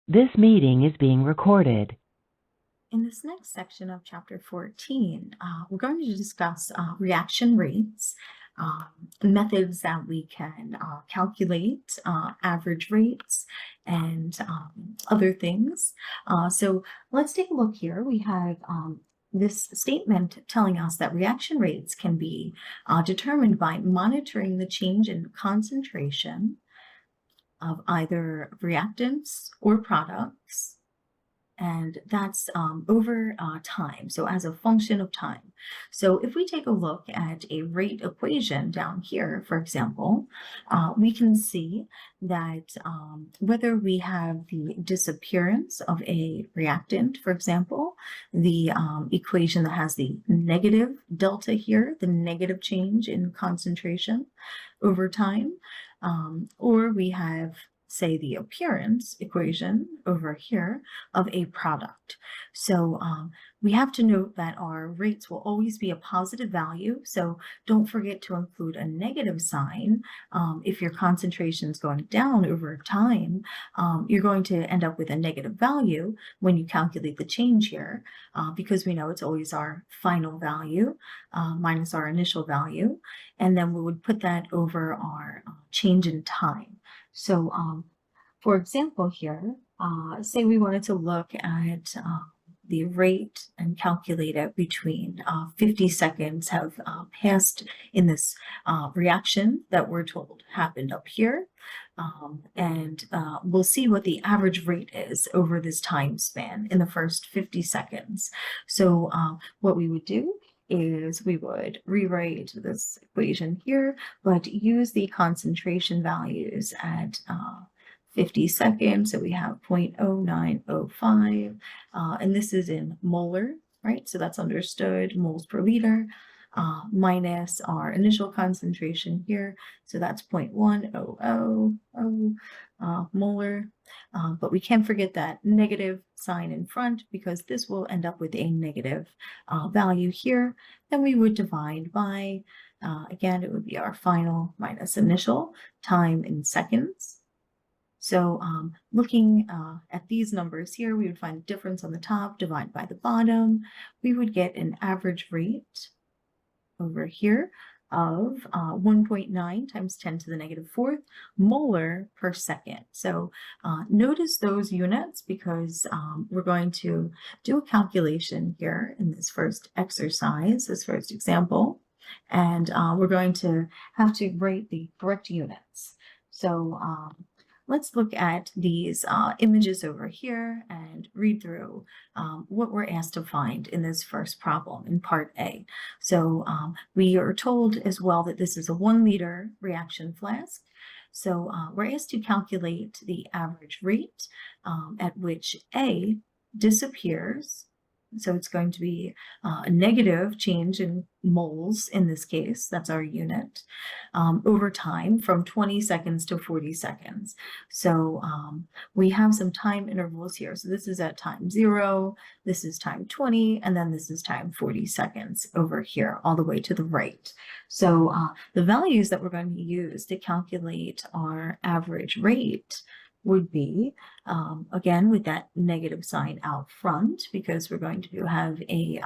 This meeting is being recorded. In this next section of chapter 14, we're going to discuss reaction rates, methods that we can calculate average rates, and other things. So let's take a look here. We have this statement telling us that reaction rates can be determined by monitoring the change in concentration of either reactants or products, and that's over time, so as a function of time. So if we take a look at a rate equation down here, for example, we can see that whether we have the disappearance of a reactant, for example, the equation that has the negative delta here, the negative change in concentration over time, or we have, say, the appearance equation over here of a product. So we have to note that our rates will always be a positive value. So don't forget to include a negative sign. If your concentration is going down over time, you're going to end up with a negative value when you calculate the change here, because we know it's always our final value minus our initial value. And then we would put that over our change in time. So for example here, say we wanted to look at the rate and calculate it between 50 seconds have passed in this reaction that we're told happened up here. And we'll see what the average rate is over this time span in the first 50 seconds. So what we would do is we would rewrite this equation here, but use the concentration values at 50 seconds. So we have 0.0905, and this is in molar, right? So that's understood, moles per liter, minus our initial concentration here. So that's 0.1000 molar. But we can't forget that negative sign in front, because this will end up with a negative value here. Then we would divide by, again, it would be our final minus initial time in seconds. So looking at these numbers here, we would find the difference on the top, divide by the bottom. We would get an average rate over here of 1.9 times 10 to the negative fourth molar per second. So notice those units, because we're going to do a calculation here in this first exercise, this first example, and we're going to have to write the correct units. So let's look at these images over here and read through what we're asked to find in this first problem in part A. So we are told as well that this is a 1 liter reaction flask. So we're asked to calculate the average rate at which A disappears. So it's going to be a negative change in moles in this case, that's our unit, over time from 20 seconds to 40 seconds. So we have some time intervals here. So this is at time 0, this is time 20, and then this is time 40 seconds over here, all the way to the right. So the values that we're going to use to calculate our average rate would be, again, with that negative sign out front, because we're going to have a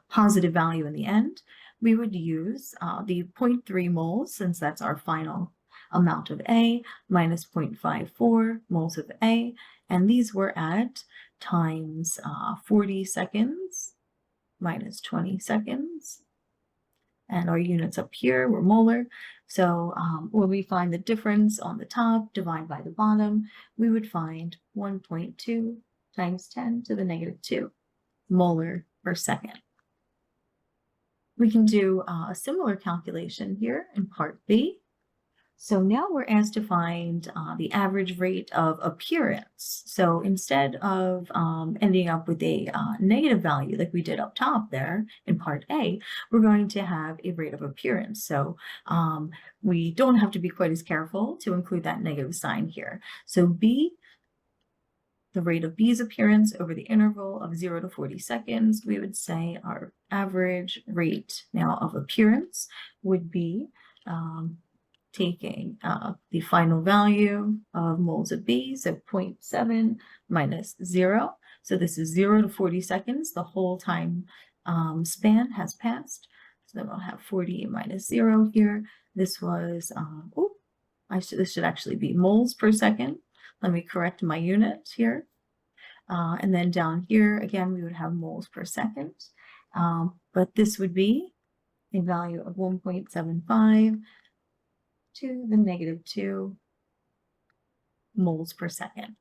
positive value in the end. We would use the 0.3 moles, since that's our final amount of A, minus 0.54 moles of A, and these were at times 40 seconds minus 20 seconds. And our units up here were molar. So when we find the difference on the top, divide by the bottom, we would find 1.2 times 10 to the negative 2 molar per second. We can do a similar calculation here in part B. So now we're asked to find the average rate of appearance. So instead of ending up with a negative value like we did up top there in part A, we're going to have a rate of appearance. So we don't have to be quite as careful to include that negative sign here. So B, the rate of B's appearance over the interval of 0 to 40 seconds, we would say our average rate now of appearance would be taking the final value of moles of B, so 0.7 minus 0. So this is 0 to 40 seconds. The whole time span has passed. So then we'll have 40 minus 0 here. This was, this should actually be moles per second. Let me correct my unit here. And then down here, again, we would have moles per second. But this would be a value of 1.75 to the -2 moles per second.